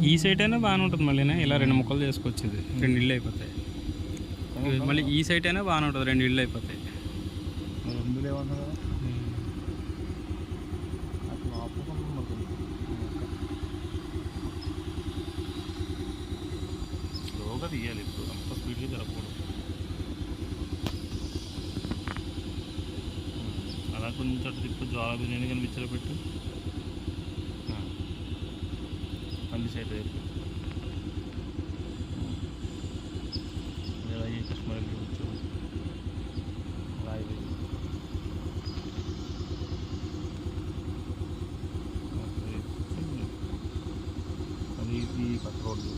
ఈ సైడ్ అయినా బాగానే ఉంటుంది. మళ్ళీ ఇలా 2 ముక్కలు చేసుకొచ్చేది, 2 ఇళ్ళు అయిపోతాయి. మళ్ళీ ఈ సైడ్ అయినా బాగానే ఉంటుంది, 2 ఇళ్ళు అయిపోతాయి. స్లోగా తీయాలి, ఇప్పుడు అంత స్పీడ్గా జరగకూడదు. అలా కొంచెం అటు తిప్పు, జ్వాల బిర్యానీ కానీ మిక్చర్ పెట్టు. మళ్ళీ సైడ్ వైపు ఇలా కస్టమర్ కూర్చో రాయి అది ఇది పక్క రోడ్డు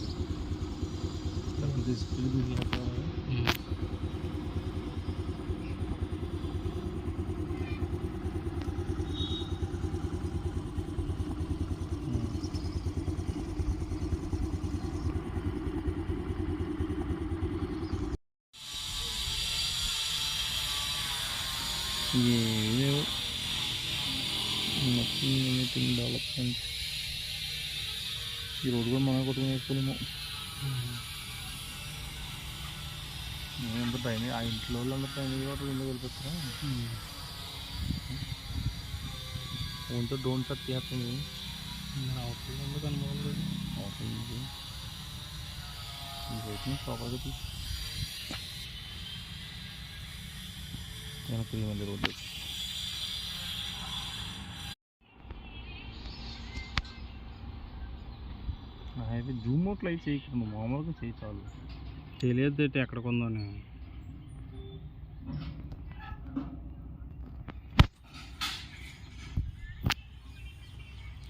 స్పీడ్ తిరిగాక ఎనీథింగ్ డెవలప్మెంట్. ఈ రోడ్డు కూడా మనం కొట్టుకుని వేసుకోలేము. ఎంత డ్రైనేజ్ ఆ ఇంట్లో వాళ్ళందరూ డ్రైనేజ్ వాటర్ కింద వెళ్ళిపోతారా? ఓన్తో డ్రోన్ షాట్ తీస్తుంది. అవసరం కనుమోలేదు, అవసరం ఇంకైతే ప్రాపర్గా తీసి వెనక్కి మళ్ళీ రోడ్డు అయితే జూమ్ అవుట్లో అయితే చేయకుండా మామూలుగా చేయి చాలు. తెలియదు ఎక్కడికి ఉందని.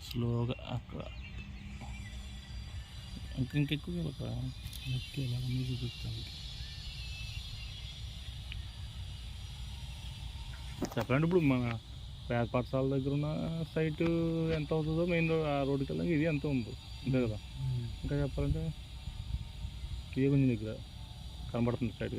స్లోగా అక్కడ ఇంకెక్కువ అక్కడ ఎక్కేలాగా చూపిస్తాను. చెప్పండి, ఇప్పుడు మన పేద పాఠశాల దగ్గర ఉన్న సైట్ ఎంత అవుతుందో మెయిన్ రోడ్ ఆ రోడ్డుకి వెళ్ళాక ఇది ఎంత ఉంది అంతే కదా. ఇంకా చెప్పాలంటే ఇది కొంచెం దగ్గర కనబడుతుంది సైడ్గా.